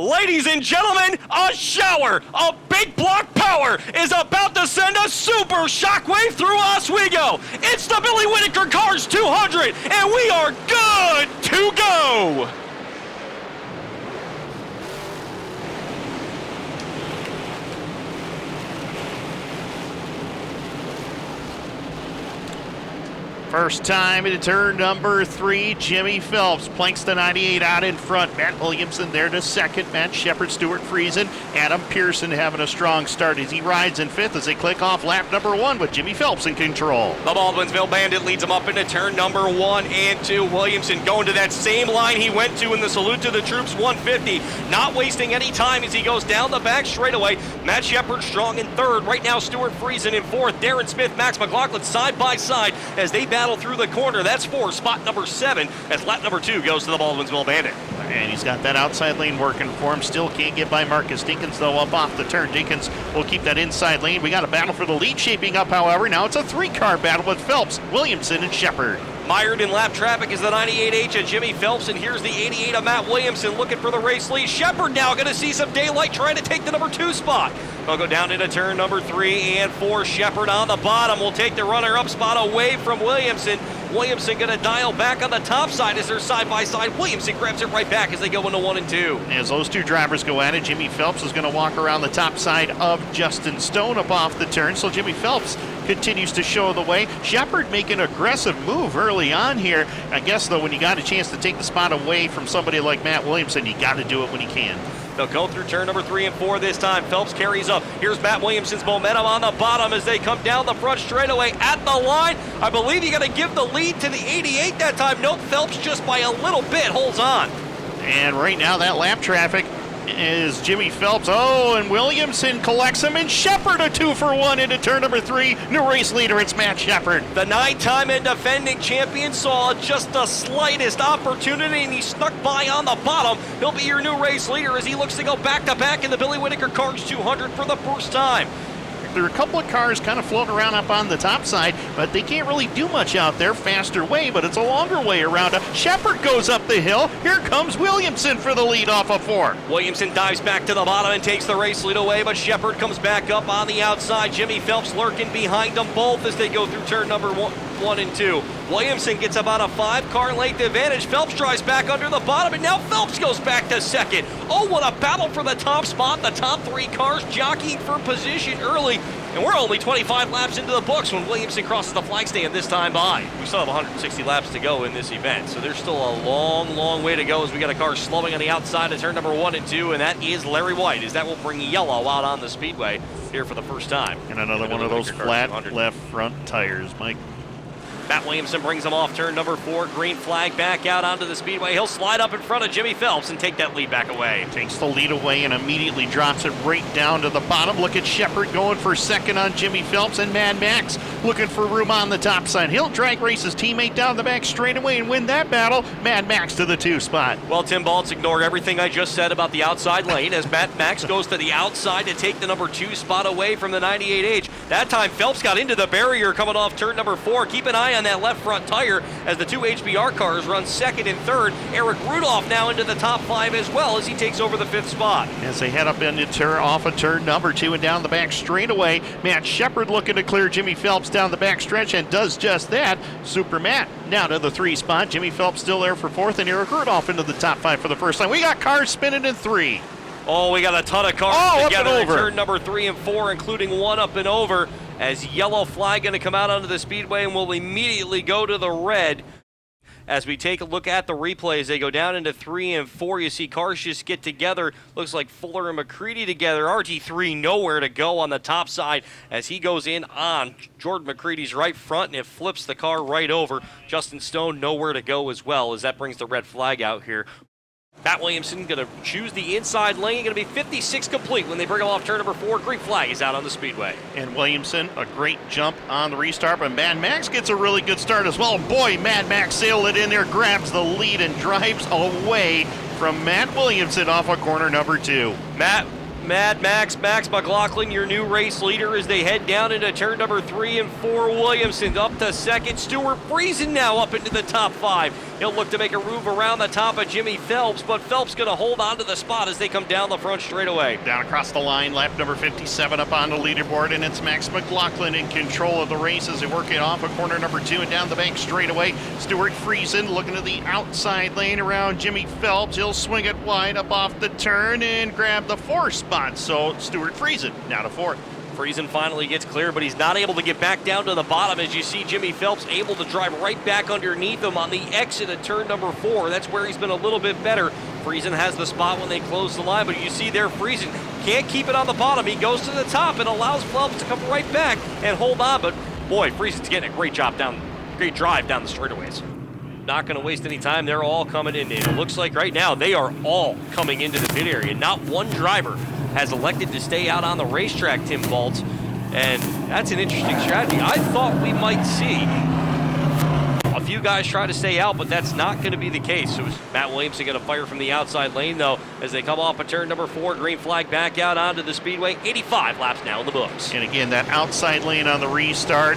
Ladies and gentlemen, a shower of big block power is about to send a super shockwave through Oswego. It's the Billy Whittaker Cars 200, and we are good to go. First time into turn number 3, Jimmy Phelps planks the 98 out in front. Matt Williamson there to second. Matt Shepard, Stuart Friesen, Adam Pearson having a strong start as he rides in 5th as they click off lap number 1 with Jimmy Phelps in control. The Baldwinsville Bandit leads him up into turn number 1 and 2. Williamson going to that same line he went to in the Salute to the Troops 150. Not wasting any time as he goes down the back straightaway. Matt Shepard strong in 3rd. Right now Stuart Friesen in 4th. Darren Smith, Max McLaughlin side by side as they battle through the corner. That's for spot number 7 as lap number 2 goes to the Baldwinsville Bandit. And he's got that outside lane working for him. Still can't get by Marcus Dinkins, though, up off the turn. Dinkins will keep that inside lane. We got a battle for the lead shaping up, however. Now it's a 3-car battle with Phelps, Williamson, and Shepard. Mired in lap traffic is the 98H of Jimmy Phelps, and here's the 88 of Matt Williamson looking for the race lead. Shepard now going to see some daylight trying to take the number 2 spot. They'll go down into turn number 3 and 4. Shepard on the bottom will take the runner-up spot away from Williamson. Williamson going to dial back on the top side as they're side by side. Williamson grabs it right back as they go into 1 and 2. As those two drivers go at it, Jimmy Phelps is going to walk around the top side of Justin Stone up off the turn. So Jimmy Phelps continues to show the way. Shepard making an aggressive move early on here. I guess, though, when you got a chance to take the spot away from somebody like Matt Williamson, you got to do it when you can. They'll go through turn number 3 and 4 this time. Phelps carries up. Here's Matt Williamson's momentum on the bottom as they come down the front straightaway at the line. I believe you got to give the lead to the 88 that time. Nope, Phelps just by a little bit holds on. And right now that lap traffic is Jimmy Phelps. Oh, and Williamson collects him, and Shepard a 2-for-1 into turn number 3. New race leader, it's Matt Shepard. The 9-time and defending champion saw just the slightest opportunity, and he snuck by on the bottom. He'll be your new race leader as he looks to go back-to-back in the Billy Whittaker Cars 200 for the first time. There are a couple of cars kind of floating around up on the top side, but they can't really do much out there. Faster way, but it's a longer way around. Shepard goes up the hill. Here comes Williamson for the lead off of 4. Williamson dives back to the bottom and takes the race lead away, but Shepard comes back up on the outside. Jimmy Phelps lurking behind them both as they go through turn number 1 and 2. Williamson gets about a 5-car length advantage. Phelps drives back under the bottom, and now Phelps goes back to second. Oh, what a battle for the top spot. The top 3 cars jockeying for position early. And we're only 25 laps into the books when Williamson crosses the flag stand this time by. We still have 160 laps to go in this event, so there's still a long, long way to go as we got a car slowing on the outside of turn number 1 and 2, and that is Larry White, as that will bring yellow out on the speedway here for the first time. And another one of those flat left front tires, Mike. Matt Williamson brings him off turn number 4. Green flag back out onto the speedway. He'll slide up in front of Jimmy Phelps and take that lead back away. Takes the lead away and immediately drops it right down to the bottom. Look at Shepard going for second on Jimmy Phelps, and Mad Max looking for room on the top side. He'll drag race his teammate down the back straightaway and win that battle. Mad Max to the 2 spot. Well, Tim Baltz ignored everything I just said about the outside lane as Mad Max goes to the outside to take the number 2 spot away from the 98H. That time Phelps got into the barrier coming off turn number 4. Keep an eye on that left front tire as the 2 HBR cars run 2nd and 3rd. Eric Rudolph now into the top 5 as well as he takes over the 5th spot. As they head up into off of turn number 2 and down the back straightaway, Matt Shepard looking to clear Jimmy Phelps down the back stretch and does just that. Super Matt now to the 3 spot. Jimmy Phelps still there for 4th, and Eric Rudolph into the top 5 for the first time. We got cars spinning in 3. Oh, we got a ton of cars together in over. turn number 3 and 4, including 1 up and over, as yellow flag going to come out onto the speedway and will immediately go to the red. As we take a look at the replays, they go down into 3 and 4. You see cars just get together. Looks like Fuller and McCready together. RT3 nowhere to go on the top side as he goes in on Jordan McCready's right front, and it flips the car right over. Justin Stone nowhere to go as well, as that brings the red flag out here. Matt Williamson going to choose the inside lane. Going to be 56 complete when they bring him off turn number 4. Green flag is out on the speedway. And Williamson, a great jump on the restart, but Mad Max gets a really good start as well. Boy, Mad Max sailed it in there, grabs the lead, and drives away from Matt Williamson off of corner number 2. Matt Mad Max McLaughlin, your new race leader, as they head down into turn number 3 and 4. Williamson up to second. Stuart Friesen now up into the top 5. He'll look to make a move around the top of Jimmy Phelps, but Phelps going to hold on to the spot as they come down the front straightaway. Down across the line, lap number 57 up on the leaderboard, and it's Max McLaughlin in control of the race as they work it off of corner number 2 and down the bank straightaway. Stuart Friesen looking to the outside lane around Jimmy Phelps. He'll swing it wide up off the turn and grab the 4th spot. So Stuart Friesen now to 4th. Friesen finally gets clear, but he's not able to get back down to the bottom as you see Jimmy Phelps able to drive right back underneath him on the exit of turn number 4. That's where he's been a little bit better. Friesen has the spot when they close the line, but you see there Friesen can't keep it on the bottom. He goes to the top and allows Phelps to come right back and hold on, but boy, Friesen's getting a great drive down the straightaways. Not going to waste any time. They're all coming in. It looks like right now they are all coming into the pit area. Not one driver has elected to stay out on the racetrack, Tim Baltz, and that's an interesting strategy. I thought we might see a few guys try to stay out, but that's not going to be the case. So Matt Williamson going to fire from the outside lane, though, as they come off of turn number 4. Green flag back out onto the speedway. 85 laps now in the books. And again, that outside lane on the restart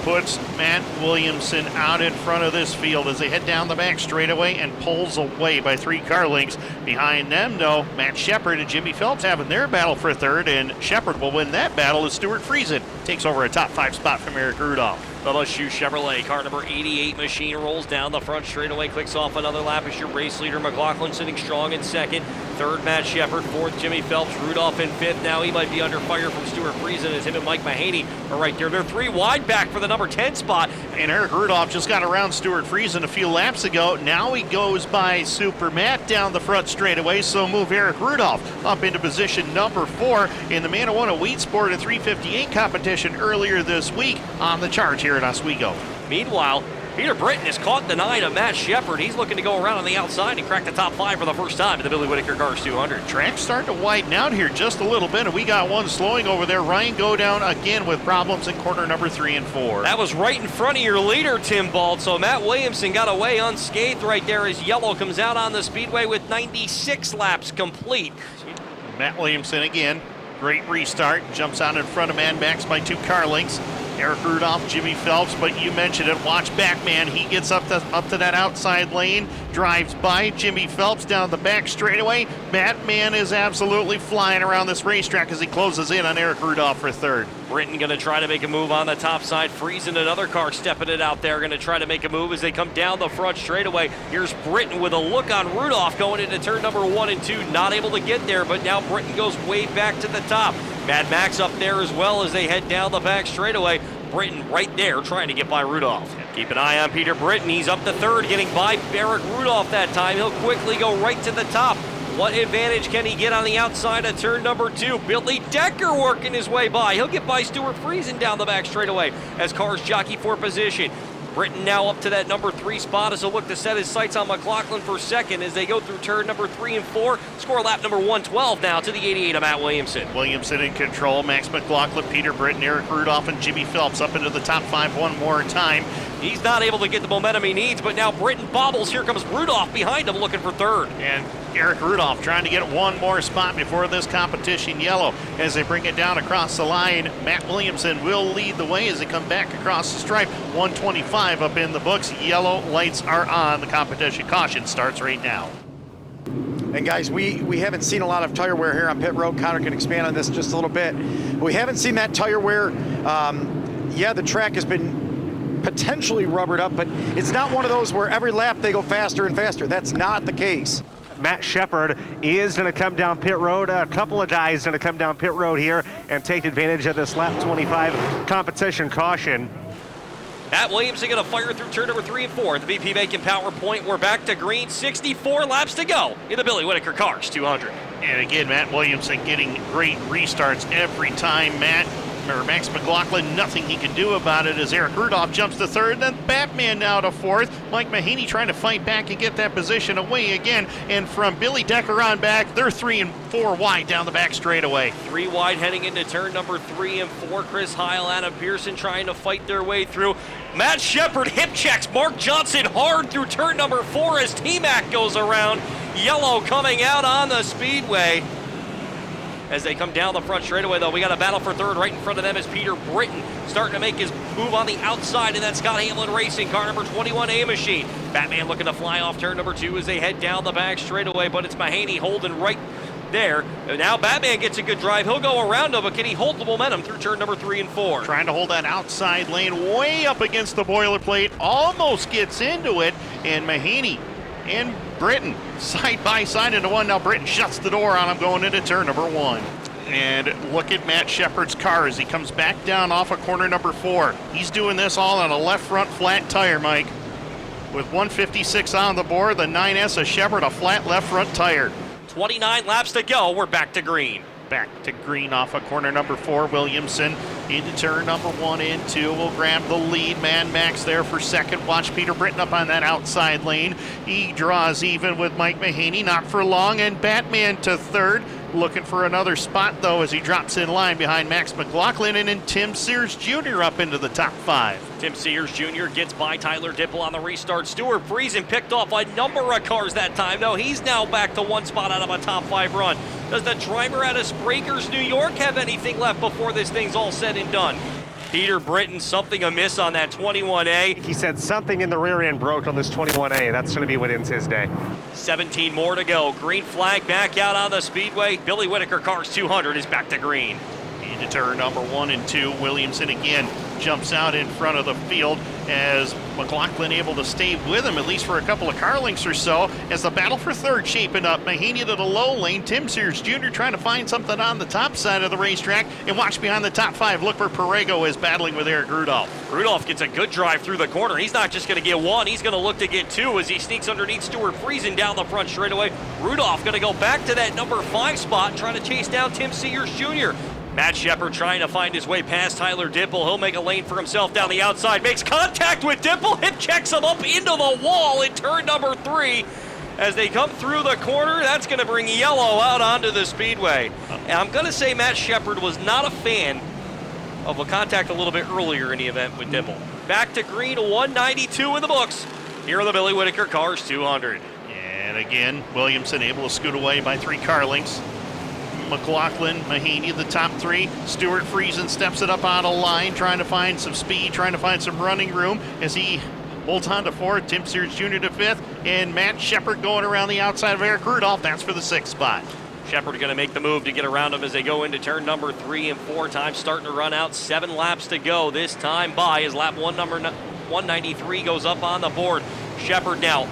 puts Matt Williamson out in front of this field as they head down the back straightaway and pulls away by 3 car lengths. Behind them, though, Matt Shepard and Jimmy Phelps having their battle for 3rd, and Shepard will win that battle as Stuart Friesen takes over a top 5 spot from Eric Rudolph. LSU Chevrolet, car number 88 machine rolls down the front straightaway, clicks off another lap as your race leader. McLaughlin sitting strong in 2nd. 3rd, Matt Shepard. 4th, Jimmy Phelps. Rudolph in 5th. Now he might be under fire from Stuart Friesen as him and Mike Mahaney are right there. They're 3 wide back for the number 10 spot. And Eric Rudolph just got around Stuart Friesen a few laps ago. Now he goes by Super Matt down the front straightaway, so move Eric Rudolph up into position number 4 in the Man who won a Wheat Sport at 358 competition earlier this week on the charge here at Oswego. Meanwhile, Peter Britton has caught the 9 of Matt Shepard. He's looking to go around on the outside and crack the top 5 for the first time in the Billy Whittaker Cars 200. Track's starting to widen out here just a little bit, and we got one slowing over there. Ryan Godown again with problems in corner number 3 and 4. That was right in front of your leader, Tim Baltz. So Matt Williamson got away unscathed right there as Yellow comes out on the speedway with 96 laps complete. Matt Williamson again, great restart, jumps out in front of Mad Max by 2 car lengths. Eric Rudolph, Jimmy Phelps, but you mentioned it. Watch Batman. He gets up to that outside lane, drives by Jimmy Phelps down the back straightaway. Batman is absolutely flying around this racetrack as he closes in on Eric Rudolph for 3rd. Britton going to try to make a move on the top side. Friesen, another car stepping it out there, going to try to make a move as they come down the front straightaway. Here's Britton with a look on Rudolph going into turn number 1 and 2. Not able to get there, but now Britton goes way back to the top. Mad Max up there as well as they head down the back straightaway. Britton right there trying to get by Rudolph. Keep an eye on Peter Britton. He's up to 3rd, getting by Eric Rudolph that time. He'll quickly go right to the top. What advantage can he get on the outside of turn number 2? Billy Decker working his way by. He'll get by Stuart Friesen down the back straightaway as cars jockey for position. Britton now up to that number 3 spot as he'll look to set his sights on McLaughlin for 2nd as they go through turn number 3 and 4. Score lap number 112 now to the 88 of Matt Williamson. Williamson in control. Max McLaughlin, Peter Britton, Eric Rudolph, and Jimmy Phelps up into the top 5 one more time. He's not able to get the momentum he needs, but now Britton bobbles. Here comes Rudolph behind him looking for 3rd. And Eric Rudolph trying to get one more spot before this competition yellow as they bring it down across the line. Matt Williamson will lead the way as they come back across the stripe. 125 up in the books. Yellow lights are on. The competition caution starts right now. And guys, we haven't seen a lot of tire wear here on pit road. Connor can expand on this just a little bit. We haven't seen that tire wear. Yeah, the track has been potentially rubbered up, but it's not one of those where every lap they go faster and faster. That's not the case. Matt Shepard is going to come down pit road. A couple of guys going to come down pit road here and take advantage of this lap 25 competition caution. Matt Williamson going to fire through turn number 3 and 4 at the BP Bacon Power Point. We're back to green. 64 laps to go in the Billy Whittaker Cars 200. And again, Matt Williamson getting great restarts every time. Max McLaughlin, nothing he can do about it as Eric Rudolph jumps to 3rd, then Batman now to 4th. Mike Mahaney trying to fight back and get that position away again. And from Billy Decker on back, they're 3 and 4 wide down the back straightaway. 3 wide heading into turn number 3 and 4. Chris Heil, Adam Pearson trying to fight their way through. Matt Shepard hip checks Mark Johnson hard through turn number 4 as T-Mac goes around. Yellow coming out on the speedway. as they come down the front straightaway, though. We got a battle for third right in front of them as Peter Britton starting to make his move on the outside, and that's Scott Hamlin Racing, car number 21, A-Machine. Batman looking to fly off turn number 2 as they head down the back straightaway, but it's Mahaney holding right there. And now Batman gets a good drive. He'll go around him, but can he hold the momentum through turn number 3 and 4? Trying to hold that outside lane way up against the boilerplate, almost gets into it, and Mahaney and Britton side by side into one. Now Britton shuts the door on him going into turn number 1. And look at Matt Shepard's car as he comes back down off of corner number 4. He's doing this all on a left front flat tire, Mike. With 156 on the board, the 9S of Shepard, a flat left front tire. 29 laps to go. We're back to green. Back to green off of corner number 4. Williamson into turn number 1 and 2. Will grab the lead. Man Max there for second. Watch Peter Britton up on that outside lane. He draws even with Mike Mahaney. Not for long. And Batman to third. Looking for another spot, though, as he drops in line behind Max McLaughlin, and then Tim Sears Jr. up into the top 5. Tim Sears Jr. gets by Tyler Dipple on the restart. Stuart Friesen picked off a number of cars that time. No, he's now back to one spot out of a top 5 run. Does the driver out of Sprakers, New York, have anything left before this thing's all said and done? Peter Britton, something amiss on that 21A. He said something in the rear end broke on this 21A. That's going to be what ends his day. 17 more to go. Green flag back out on the speedway. Billy Whittaker Cars 200 is back to green. Into turn number 1 and 2. Williamson again jumps out in front of the field as McLaughlin able to stay with him at least for a couple of car lengths or so as the battle for third shaping up. Mahaney to the low lane. Tim Sears Jr. trying to find something on the top side of the racetrack, and watch behind the top 5. Look where Perego is battling with Eric Rudolph. Rudolph gets a good drive through the corner. He's not just going to get 1, he's going to look to get 2 as he sneaks underneath Stuart Friesen down the front straightaway. Rudolph going to go back to that number 5 spot trying to chase down Tim Sears Jr. Matt Shepard trying to find his way past Tyler Dipple. He'll make a lane for himself down the outside. Makes contact with Dipple. Hip checks him up into the wall in turn number 3. As they come through the corner, that's going to bring yellow out onto the speedway. And I'm going to say Matt Shepard was not a fan of a contact a little bit earlier in the event with Dipple. Back to green, 192 in the books. Here are the Billy Whittaker Cars 200. And again, Williamson able to scoot away by 3 car lengths. McLaughlin, Mahaney, the top 3. Stuart Friesen steps it up on a line, trying to find some speed, trying to find some running room as he holds on to 4th. Tim Sears Jr. to 5th, and Matt Shepard going around the outside of Eric Rudolph. That's for the 6th spot. Shepard going to make the move to get around him as they go into turn number 3 and 4. Time starting to run out. 7 laps to go. This time by as lap 1, number 193 goes up on the board. Shepard now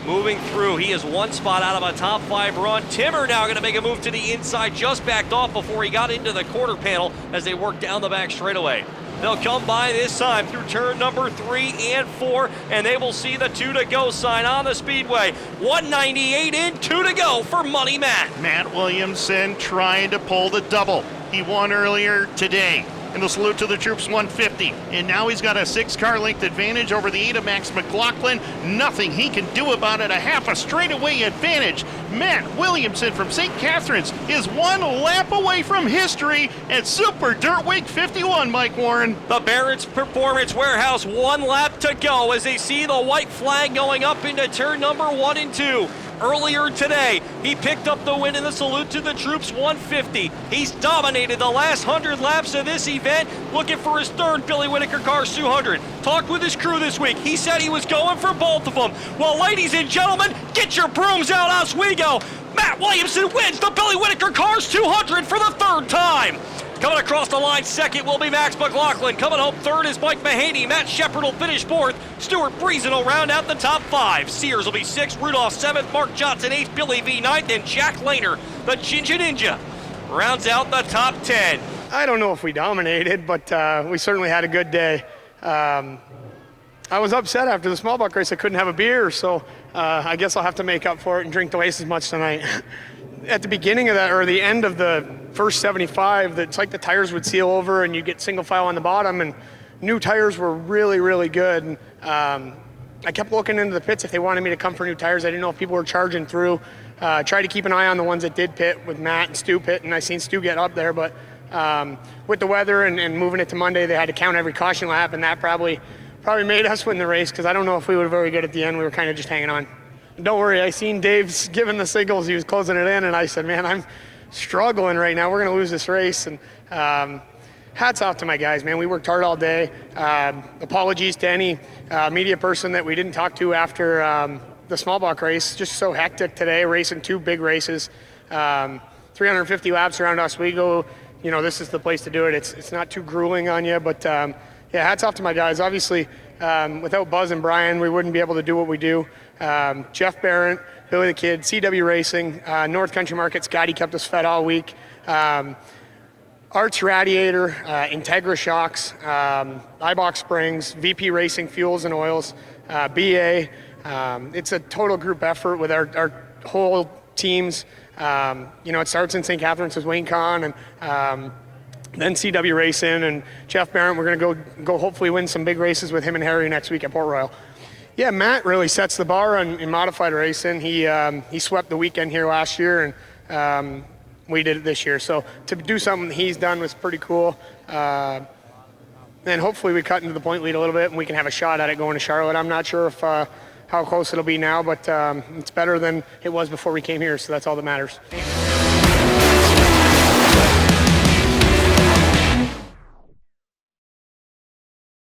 moving through. He is 1 spot out of a top 5 run. Timmer now going to make a move to the inside. Just backed off before he got into the quarter panel as they work down the back straightaway. They'll come by this time through turn number 3 and 4, and they will see the 2 to go sign on the speedway. 198 in, 2 to go for Money Matt. Matt Williamson trying to pull the double. He won earlier today in the Salute to the Troops 150. And now he's got a 6-car length advantage over the 8 of Max McLaughlin. Nothing he can do about it. A half a straightaway advantage. Matt Williamson from St. Catharines is 1 lap away from history at Super Dirt Week 51, Mike Warren. The Barrett's Performance Warehouse, 1 lap to go as they see the white flag going up into turn number 1 and 2. Earlier today, he picked up the win in the Salute to the Troops 150. He's dominated the last 100 laps of this event, looking for his 3rd Billy Whittaker Cars 200. Talked with his crew this week. He said he was going for both of them. Well, ladies and gentlemen, get your brooms out, Oswego. Matt Williamson wins the Billy Whittaker Cars 200 for the 3rd time. Coming across the line, 2nd will be Max McLaughlin. Coming home 3rd is Mike Mahaney. Matt Shepard will finish 4th. Stuart Friesen will round out the top 5. Sears will be 6th. Rudolph 7th. Mark Johnson 8th. Billy V 9th. And Jack Lehner, the Ginger Ninja, rounds out the top 10. I don't know if we dominated, but we certainly had a good day. I was upset after the small buck race. I couldn't have a beer, so I guess I'll have to make up for it and drink twice as much tonight. At the beginning of that, or the end of the first 75, it's like the tires would seal over and you get single file on the bottom, and new tires were really, really good. And, I kept looking into the pits if they wanted me to come for new tires. I didn't know if people were charging through. Tried to keep an eye on the ones that did pit with Matt and Stu pit, and I seen Stu get up there, but with the weather and moving it to Monday, they had to count every caution lap, and that probably made us win the race, because I don't know if we were very good at the end. We were kind of just hanging on. Don't worry, I seen Dave's giving the signals. He was closing it in, and I said, man, struggling right now. We're going to lose this race. And hats off to my guys, man. We worked hard all day. Apologies to any media person that we didn't talk to after the small block race. Just so hectic today, racing 2 big races. 350 laps around Oswego. You know, this is the place to do it. It's not too grueling on you, but yeah, hats off to my guys. Obviously, without Buzz and Brian, we wouldn't be able to do what we do. Jeff Barrett, Billy the Kid, CW Racing, North Country Market, Scotty kept us fed all week. Arch Radiator, Integra Shocks, iBox Springs, VP Racing Fuels and Oils, BA. It's a total group effort with our whole teams. You know, it starts in St. Catharines with Wayne Kahn and then CW Racing and Jeff Barrett. We're going to go hopefully win some big races with him and Harry next week at Port Royal. Yeah, Matt really sets the bar in modified racing. He swept the weekend here last year, and we did it this year. So to do something he's done was pretty cool. And hopefully we cut into the point lead a little bit and we can have a shot at it going to Charlotte. I'm not sure if how close it'll be now, but it's better than it was before we came here, so that's all that matters.